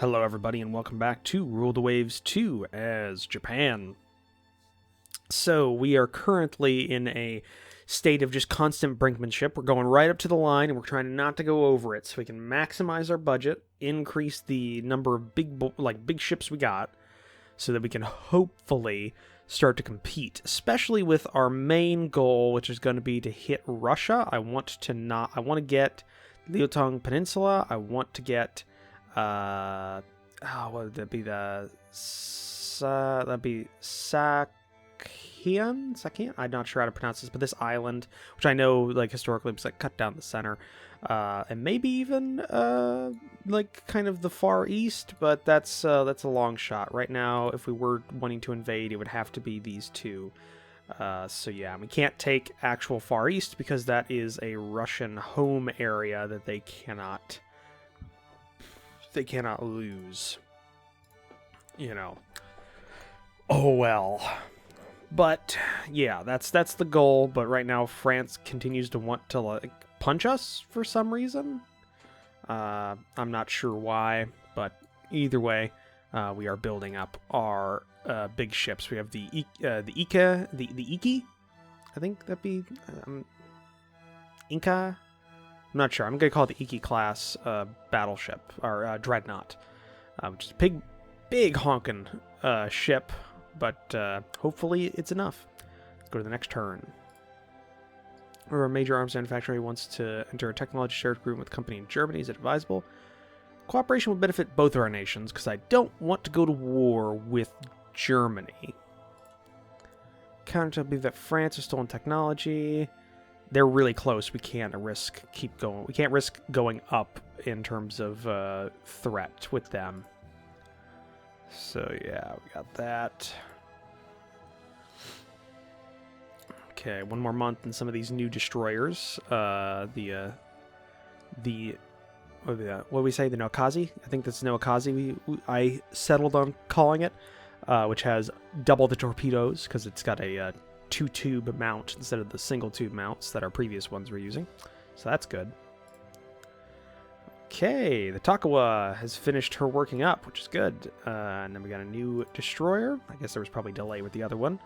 Hello everybody and welcome back to Rule the Waves 2 as Japan. So we are currently in a state of just constant brinkmanship. We're going right up to the line and we're trying not to go over it so we can maximize our budget, increase the number of big ships we got so that we can hopefully start to compete, especially with our main goal, which is going to be to hit Russia. I want to get Liaotong Peninsula. I want to get what would that be? That'd be Sakian? I'm not sure how to pronounce this, but this island, which I know, like, historically was, like, cut down the center. And maybe even, like, kind of the Far East, but that's a long shot. Right now, if we were wanting to invade, it would have to be these two. So yeah, we can't take actual Far East because that is a Russian home area that they cannot lose, you know. Oh well. But yeah, that's the goal. But right now France continues to want to, like, punch us for some reason. I'm not sure why, but either way, we are building up our big ships. We have the Iki, I think that'd be Inca. I'm not sure. I'm going to call it the Iki class battleship, or dreadnought, which is a big honking ship, but hopefully it's enough. Let's go to the next turn. Or a major arms manufacturer wants to enter a technology shared agreement with a company in Germany. Is it advisable? Cooperation will benefit both of our nations, because I don't want to go to war with Germany. Counter to believe that France has stolen technology. They're really close. We can't risk going up in terms of threat with them. So yeah, we got that. Okay, one more month and some of these new destroyers. What do we say? The Nokazi? I think that's Nokazi. I settled on calling it, which has double the torpedoes because it's got a 2-tube mount instead of the single tube mounts that our previous ones were using. So that's good. Okay, the Takawa has finished her working up, which is good. And then we got a new destroyer. I guess there was probably delay with the other one.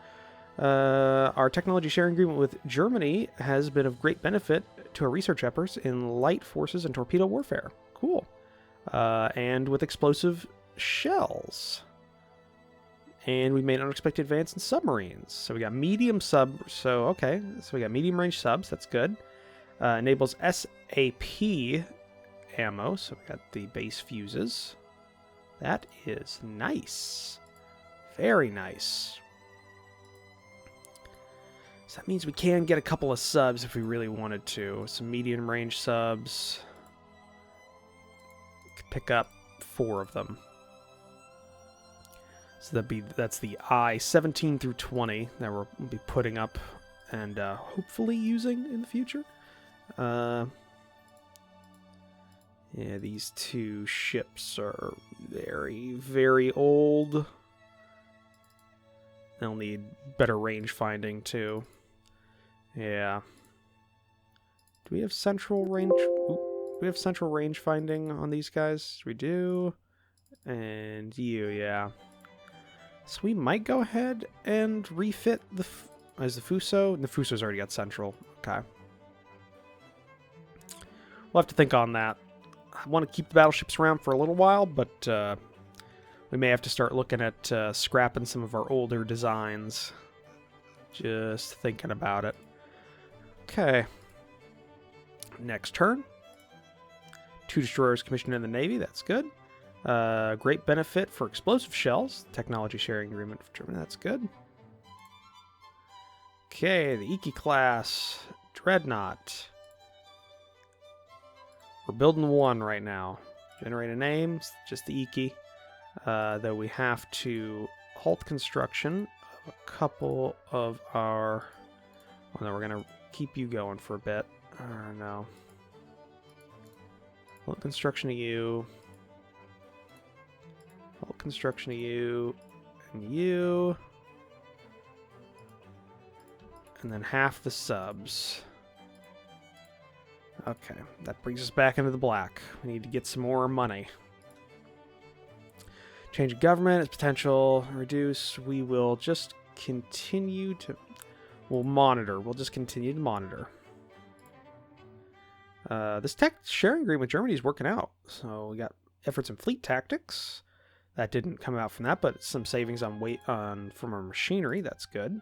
Our technology sharing agreement with Germany has been of great benefit to our research efforts in light forces and torpedo warfare. Cool. And with explosive shells. And we made an unexpected advance in submarines. So we got medium so we got medium range subs, that's good. Enables SAP ammo, so we got the base fuses. That is nice. Very nice. So that means we can get a couple of subs if we really wanted to. Some medium range subs. Could pick up 4 of them. So that's the I-17 through 20 that we'll be putting up and hopefully using in the future. Yeah, these two ships are very, very old. They'll need better range finding too. Yeah. Do we have central range? Do we have central range finding on these guys? We do. And you, yeah. So we might go ahead and refit the Fuso. The Fuso's already got central. Okay. We'll have to think on that. I want to keep the battleships around for a little while, but we may have to start looking at scrapping some of our older designs. Just thinking about it. Okay. Next turn. 2 destroyers commissioned in the Navy. That's good. Great benefit for explosive shells. Technology sharing agreement for Germany. That's good. Okay, the Iki class dreadnought. We're building 1 right now. Generate a name. It's just the Iki. Though we have to halt construction of a couple of our... Oh no, we're going to keep you going for a bit. No. Halt construction of you. Halt construction of you. And you. And then half the subs. Okay, that brings us back into the black. We need to get some more money. Change of government, its potential reduce. We will just continue to... We'll monitor. We'll just continue to monitor. This tech sharing agreement with Germany is working out. So we got efforts in fleet tactics. That didn't come out from that, but some savings on weight from our machinery. That's good.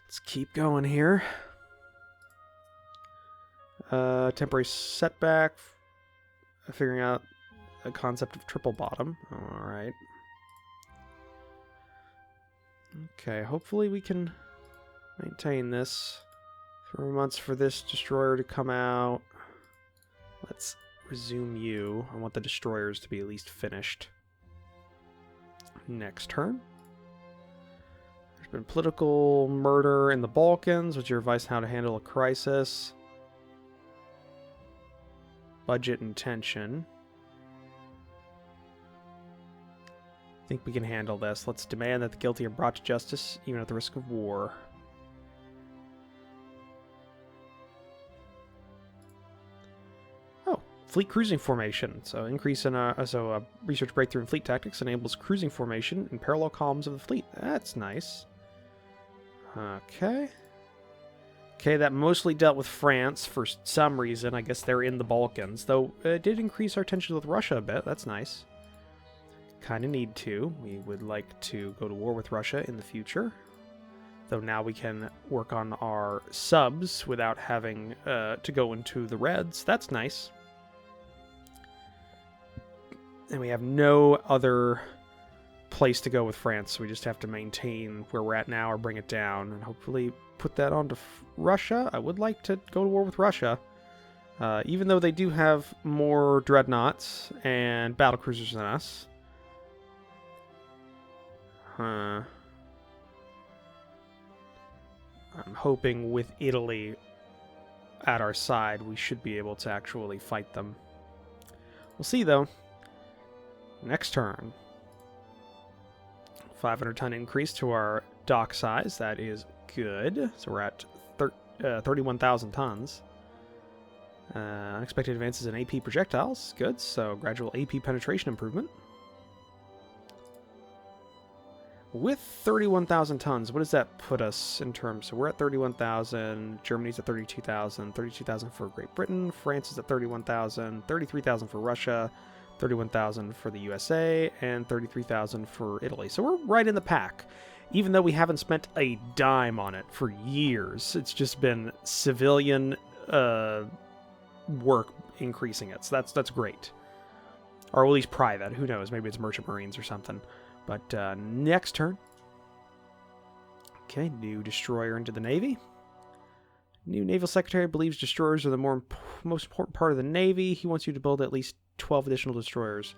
Let's keep going here. Temporary setback. Figuring out a concept of triple bottom. All right. Okay, hopefully we can maintain this. 3 months for this destroyer to come out. Let's resume you. I want the destroyers to be at least finished. Next turn. There's been political murder in the Balkans. What's your advice on how to handle a crisis? Budget and tension. I think we can handle this. Let's demand that the guilty are brought to justice, even at the risk of war. Oh, fleet cruising formation. So increase in a research breakthrough in fleet tactics enables cruising formation in parallel columns of the fleet. That's nice. Okay. Okay, that mostly dealt with France for some reason. I guess they're in the Balkans, though it did increase our tensions with Russia a bit. That's nice. Kind of need to. We would like to go to war with Russia in the future. Though now we can work on our subs without having to go into the reds. That's nice. And we have no other place to go with France. So we just have to maintain where we're at now or bring it down. And hopefully put that onto Russia. I would like to go to war with Russia. Even though they do have more dreadnoughts and battlecruisers than us. I'm hoping with Italy at our side, we should be able to actually fight them. We'll see, though. Next turn. 500-ton increase to our dock size. That is good. So we're at 31,000 tons. Unexpected advances in AP projectiles. Good. So gradual AP penetration improvement. With 31,000 tons, what does that put us in terms? So we're at 31,000, Germany's at 32,000, 32,000 for Great Britain, France is at 31,000, 33,000 for Russia, 31,000 for the USA, and 33,000 for Italy. So we're right in the pack, even though we haven't spent a dime on it for years. It's just been civilian work increasing it, so that's great. Or at least private, who knows, maybe it's merchant marines or something. But next turn. Okay, new destroyer into the Navy. New Naval Secretary believes destroyers are the most important part of the Navy. He wants you to build at least 12 additional destroyers.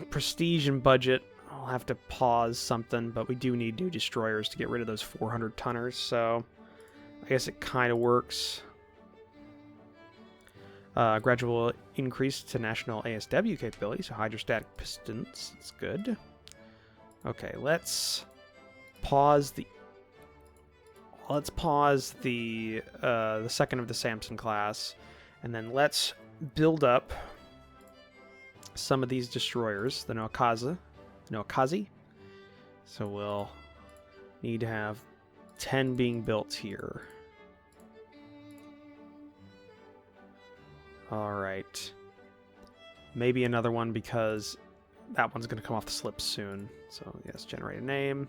Prestige and budget. I'll have to pause something, but we do need new destroyers to get rid of those 400-tonners, so I guess it kind of works. Gradual increase to national ASW capability, so hydrostatic pistons. That's good. Okay, let's pause the second of the Samson class, and then let's build up some of these destroyers, the Noakazi. So we'll need to have 10 being built here. Alright. Maybe another one because that one's going to come off the slip soon. So, yes, generate a name.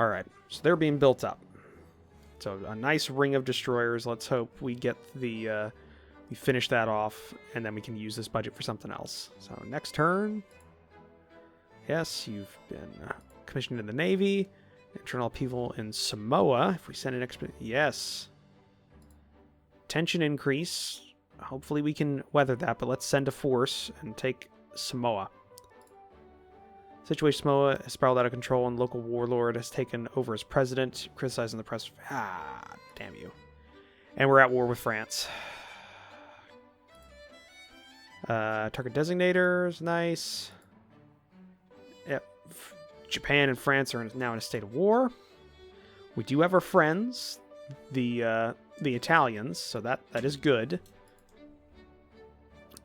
Alright, so they're being built up. So, a nice ring of destroyers. Let's hope we get we finish that off, and then we can use this budget for something else. So, next turn. Yes, you've been commissioned in the Navy. Internal upheaval in Samoa. If we send an expedition... Yes. Tension increase. Hopefully we can weather that, but let's send a force and take Samoa. Situation Samoa has spiraled out of control, and local warlord has taken over as president, criticizing the press. Damn you. And we're at war with France. Target designators, nice. Yep. Japan and France are now in a state of war. We do have our friends. the Italians, so that is good.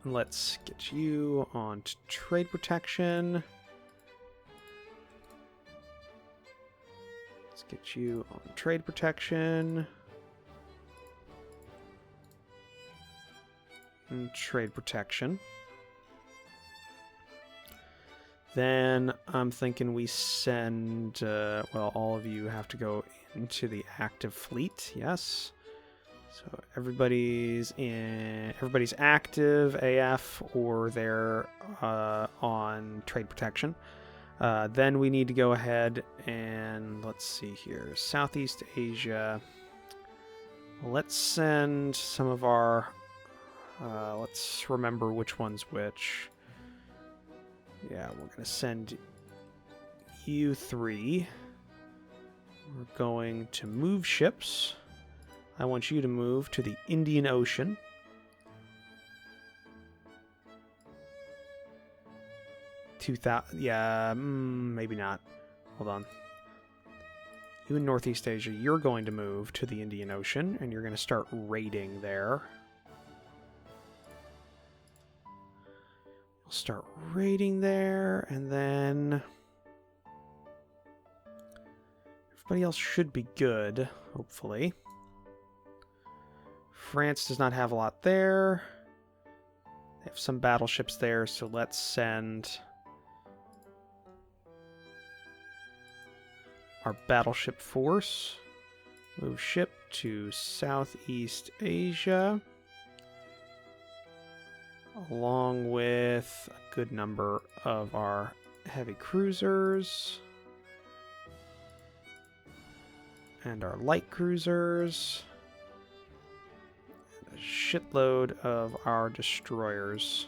Let's get you on to trade protection. Let's get you on trade protection. And trade protection. Then I'm thinking we send, well, all of you have to go into the active fleet, yes. So everybody's active AF, or they're on trade protection. Then we need to go ahead and, let's see here, Southeast Asia. Let's send some of our, let's remember which one's which. Yeah, we're going to send you 3. We're going to move ships. I want you to move to the Indian Ocean. Yeah, maybe not. Hold on. You in Northeast Asia, you're going to move to the Indian Ocean, and you're going to start raiding there. We'll start raiding there, and then everybody else should be good, hopefully. France does not have a lot there. They have some battleships there, so let's send our battleship force. Move ship to Southeast Asia, along with a good number of our heavy cruisers and our light cruisers. A shitload of our destroyers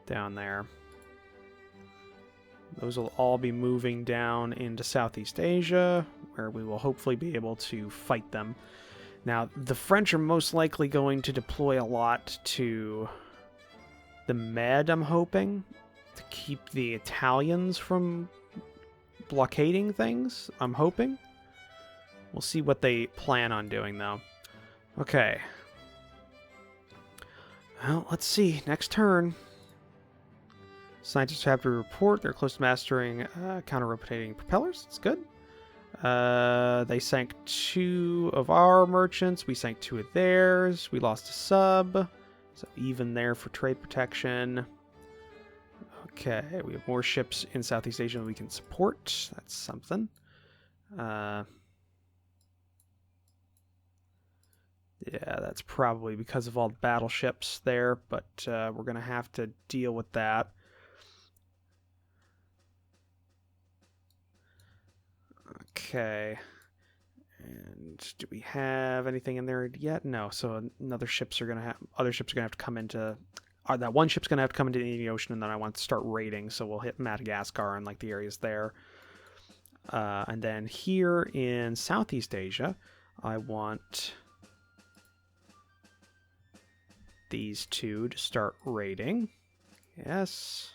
down there. Those will all be moving down into Southeast Asia, where we will hopefully be able to fight them. Now, the French are most likely going to deploy a lot to the Med, I'm hoping, to keep the Italians from blockading things, I'm hoping. We'll see what they plan on doing, though. Okay. Well, let's see. Next turn. Scientists have to report they're close to mastering counter-rotating propellers. That's good. They sank 2 of our merchants. We sank 2 of theirs. We lost a sub. So even there for trade protection. Okay, we have more ships in Southeast Asia we can support. That's something. Yeah, that's probably because of all the battleships there, but we're going to have to deal with that. Okay. And do we have anything in there yet? No. So other ships are going to have to come into... that one ship's going to have to come into the Indian Ocean, and then I want to start raiding, so we'll hit Madagascar and like the areas there. And then here in Southeast Asia, I want these 2 to start raiding. Yes.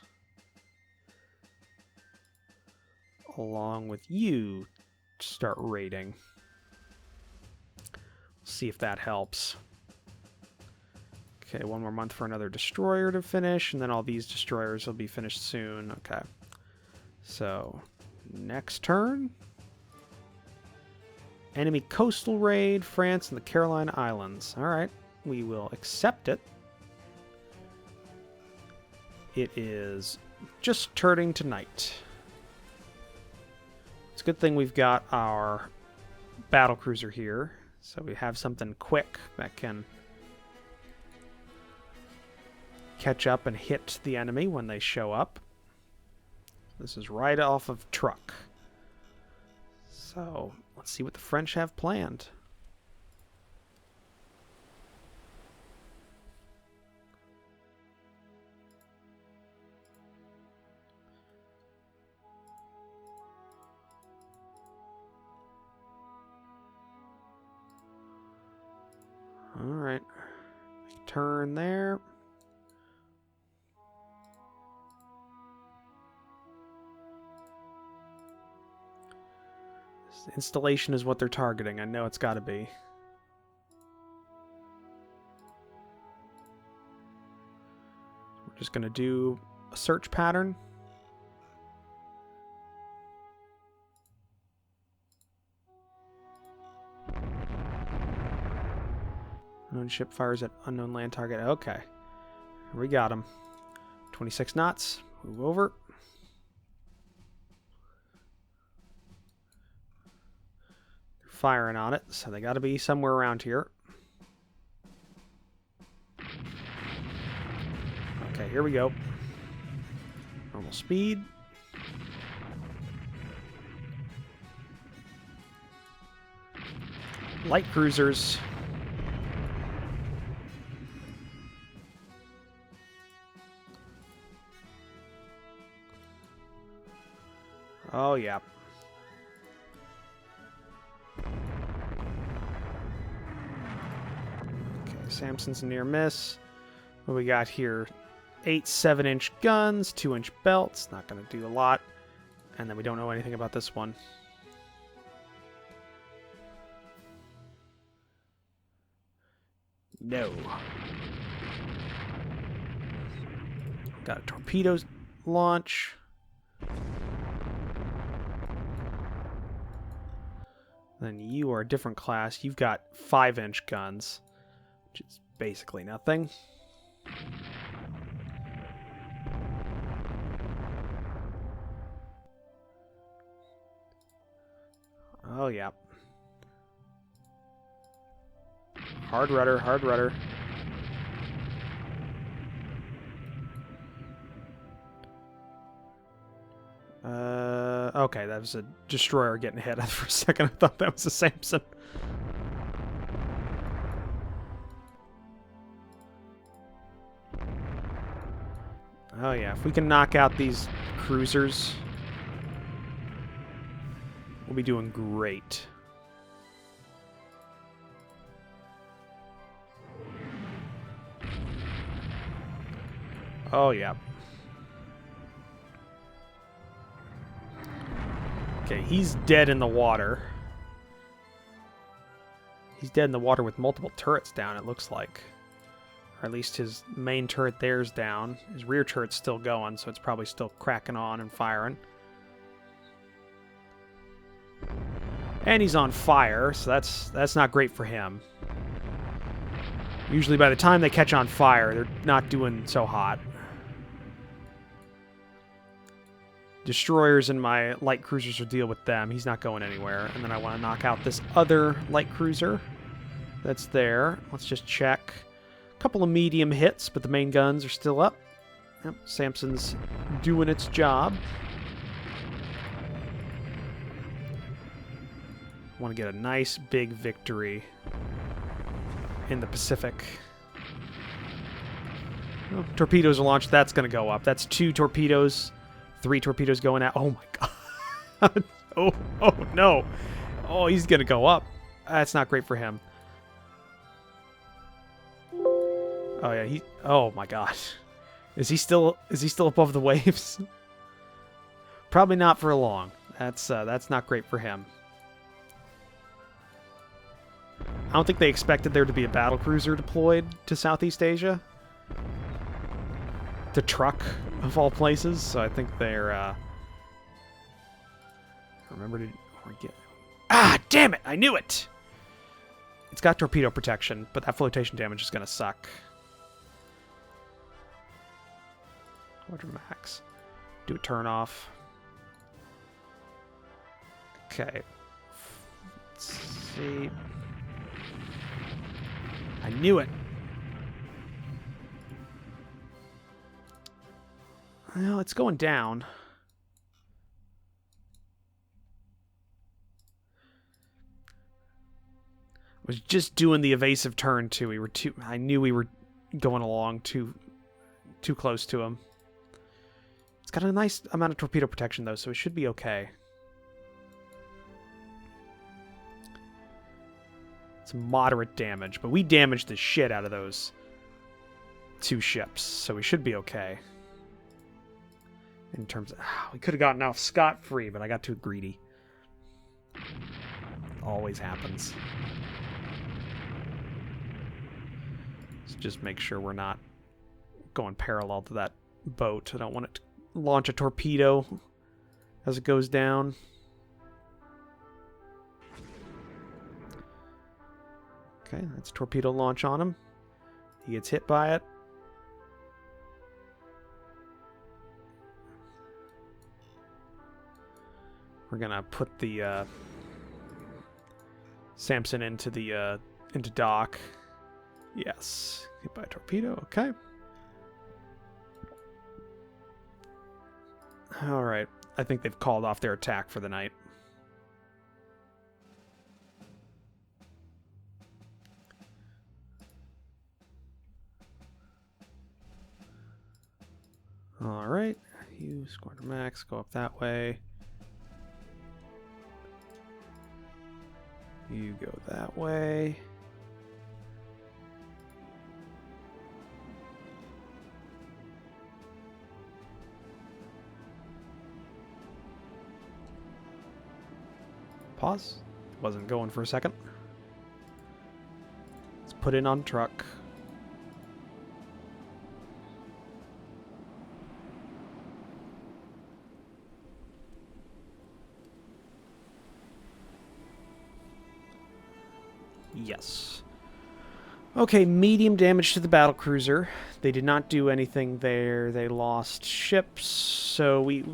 Along with you to start raiding. See if that helps. Okay, 1 more month for another destroyer to finish, and then all these destroyers will be finished soon. Okay. So, next turn. Enemy coastal raid, France and the Caroline Islands. Alright, we will accept it. It is just turning to night. It's a good thing we've got our battlecruiser here, so we have something quick that can catch up and hit the enemy when they show up. This is right off of truck. So, let's see what the French have planned. Alright. Turn there. Installation is what they're targeting. I know it's got to be. We're just going to do a search pattern. Unknown ship fires at unknown land target. Okay. We got him. 26 knots. Move over. They're firing on it, so they got to be somewhere around here. Okay, here we go. Normal speed. Light cruisers. Oh, yeah. Okay, Samson's a near miss. What we got here? 8 7-inch guns, 2-inch belts. Not going to do a lot. And then we don't know anything about this one. No. Got a torpedo launch. Then you are a different class. You've got 5-inch guns, which is basically nothing. Oh, yeah. Hard rudder, hard rudder. Okay, that was a destroyer getting hit. For a second, I thought that was a Samson. Oh yeah, if we can knock out these cruisers, we'll be doing great. Oh yeah. Okay, he's dead in the water. He's dead in the water with multiple turrets down, it looks like. Or at least his main turret there's down. His rear turret's still going, so it's probably still cracking on and firing. And he's on fire, so that's not great for him. Usually by the time they catch on fire, they're not doing so hot. Destroyers and my light cruisers will deal with them. He's not going anywhere. And then I want to knock out this other light cruiser that's there. Let's just check. A couple of medium hits, but the main guns are still up. Yep, Samson's doing its job. Want to get a nice big victory in the Pacific. Oh, torpedoes are launched. That's going to go up. That's 2 torpedoes. 3 torpedoes going out. Oh my god. Oh no. Oh, he's going to go up. That's not great for him. Oh yeah, oh my gosh. Is he still above the waves? Probably not for long. That's not great for him. I don't think they expected there to be a battlecruiser deployed to Southeast Asia. To truck, of all places, so I think they're, remember to get... Ah, damn it! I knew it! It's got torpedo protection, but that flotation damage is gonna suck. Quadrimax. Do a turn off. Okay. Let's see. I knew it! Well, it's going down. Was just doing the evasive turn too. I knew we were going along too close to him. It's got a nice amount of torpedo protection though, so it should be okay. It's moderate damage, but we damaged the shit out of those 2 ships, so we should be okay. In terms of... we could have gotten off scot-free, but I got too greedy. always happens. Let's just make sure we're not going parallel to that boat. I don't want it to launch a torpedo as it goes down. Okay, that's torpedo launch on him. He gets hit by it. We're gonna put the Samson into the into dock. Yes, hit by a torpedo. Okay. All right. I think they've called off their attack for the night. All right. You, Squadron Max, go up that way. You go that way. Pause. Wasn't going for a second. Let's put in on truck. Yes. Okay, medium damage to the battlecruiser. They did not do anything there. They lost ships. So we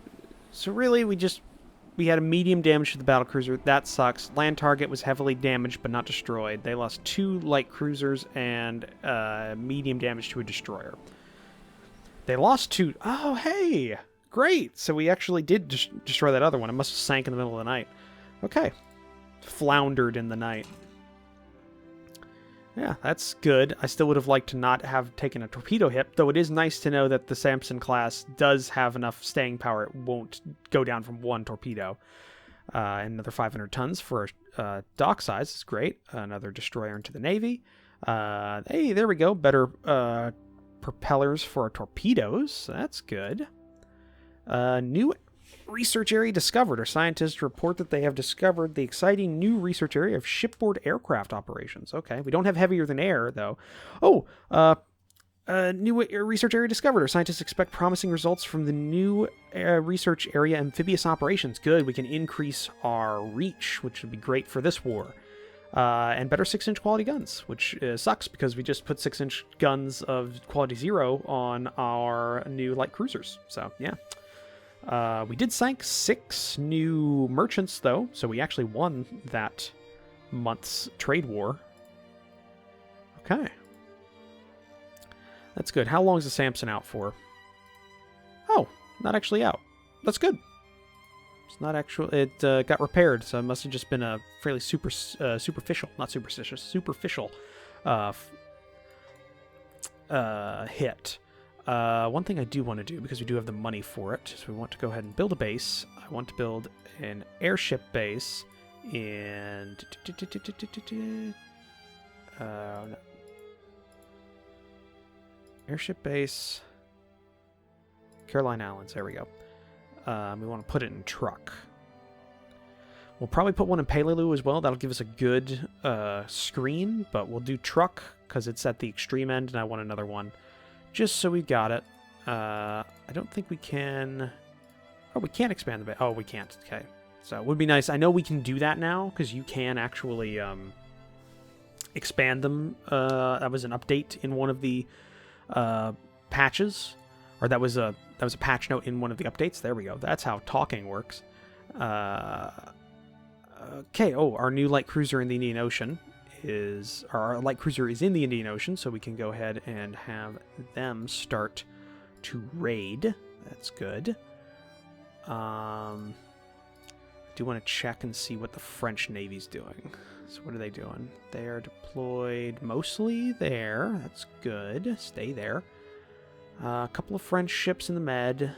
had a medium damage to the battlecruiser. That sucks. Land target was heavily damaged but not destroyed. They lost 2 light cruisers and medium damage to a destroyer. They lost 2. Oh, hey! Great! So we actually did destroy that other one. It must have sank in the middle of the night. Okay. Floundered in the night. Yeah, that's good. I still would have liked to not have taken a torpedo hit, though it is nice to know that the Samson class does have enough staying power. It won't go down from 1 torpedo. Another 500 tons for dock size is great. Another destroyer into the Navy. Hey, there we go. Better propellers for our torpedoes. That's good. New research area discovered. Our scientists report that they have discovered the exciting new research area of shipboard aircraft operations. Okay, we don't have heavier than air, though. Oh, new research area discovered. Our scientists expect promising results from the new research area amphibious operations. Good, we can increase our reach, which would be great for this war. And better 6-inch quality guns, which sucks because we just put 6-inch guns of quality 0 on our new light cruisers. So, yeah. We did sink 6 new merchants, though, so we actually won that month's trade war. Okay. That's good. How long is the Samson out for? Oh, not actually out. That's good. It's not actual. It got repaired, so it must have just been a fairly superficial, not superstitious, superficial hit. One thing I do want to do, because we do have the money for it, so we want to go ahead and build a base. I want to build an airship base in... no. Airship base... Caroline Islands, there we go. We want to put it in truck. We'll probably put one in Peleliu as well. That'll give us a good screen, but we'll do truck, because it's at the extreme end, and I want another one. Just so we got it. I don't think we can... Oh, we can't expand the base. Oh, we can't. Okay. So it would be nice. I know we can do that now, because you can actually expand them. That was an update in one of the patches. Or that was a patch note in one of the updates. There we go. That's how talking works. Okay. Oh, our new light cruiser in the Indian Ocean. Our light cruiser is in the Indian Ocean, so we can go ahead and have them start to raid. That's good. I do want to check and see what the French Navy's doing. So what are they doing? They are deployed mostly there. That's good. Stay there. A couple of French ships in the Med.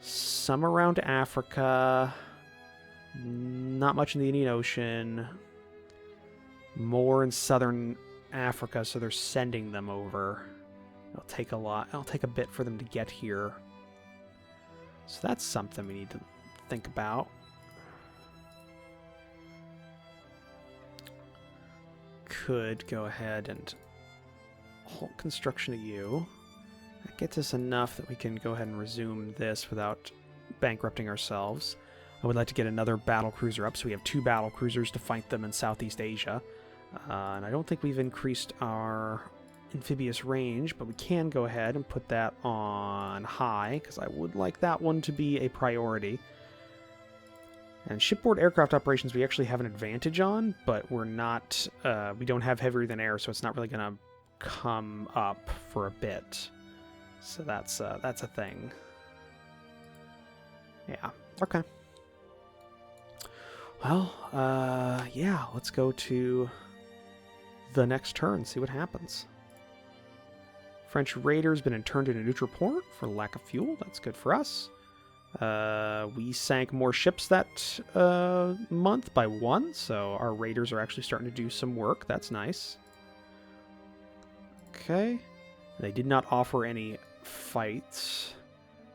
Some around Africa. Not much in the Indian Ocean. More in southern Africa, so they're sending them over. It'll take a lot. It'll take a bit for them to get here. So that's something we need to think about. could go ahead and halt construction of you. That gets us enough that we can go ahead and resume this without bankrupting ourselves. I would like to get another battle cruiser up, so we have 2 battle cruisers to fight them in Southeast Asia. And I don't think we've increased our amphibious range, but we can go ahead and put that on high, because I would like that one to be a priority. And shipboard aircraft operations we actually have an advantage on, but we're not, we don't have heavier than air, so it's not really going to come up for a bit. So that's a thing. Yeah, okay. Well, yeah, let's go to the next turn, see what happens. French raider's been interned in a neutral port for lack of fuel. That's good for us. We sank more ships that month by 1, so our raiders are actually starting to do some work. That's nice. Okay. They did not offer any fights.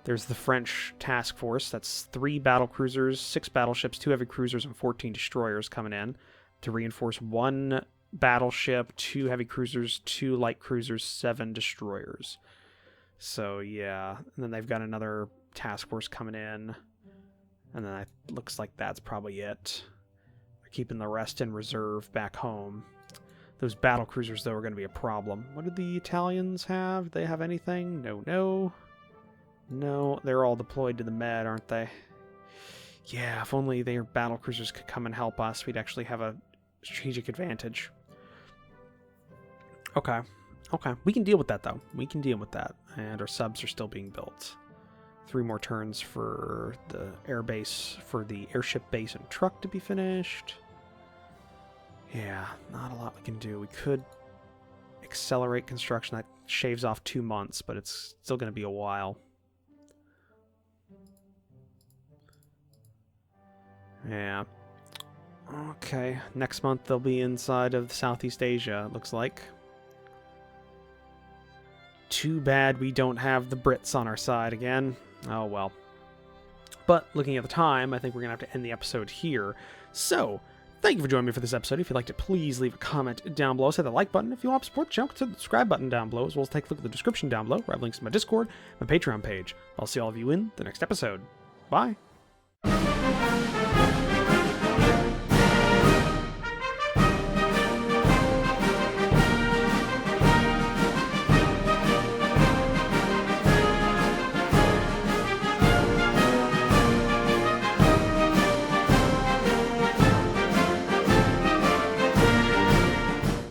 There's the French task force. That's 3 battle cruisers, 6 battleships, 2 heavy cruisers, and 14 destroyers coming in to reinforce 1 battleship, 2 heavy cruisers, 2 light cruisers, 7 destroyers. So yeah, and then they've got another task force coming in, and then it looks like that's probably it. They're keeping the rest in reserve back home. Those battle cruisers, though, are going to be a problem. What did the Italians have? Do they have anything? No, they're all deployed to the Med, aren't they? Yeah, if only their battle cruisers could come and help us, we'd actually have a strategic advantage. Okay. We can deal with that, though. We can deal with that. And our subs are still being built. 3 more turns for the airbase, for the airship base and truck to be finished. Yeah, not a lot we can do. We could accelerate construction. That shaves off 2 months, but it's still going to be a while. Yeah. Okay, next month they'll be inside of Southeast Asia, it looks like. Too bad we don't have the Brits on our side again. Oh well. But looking at the time, I think we're going to have to end the episode here. So, thank you for joining me for this episode. If you liked it, please leave a comment down below. Hit the like button. If you want to support the channel, consider the subscribe button down below, as well as take a look at the description down below, where I have links to my Discord, my Patreon page. I'll see all of you in the next episode. Bye!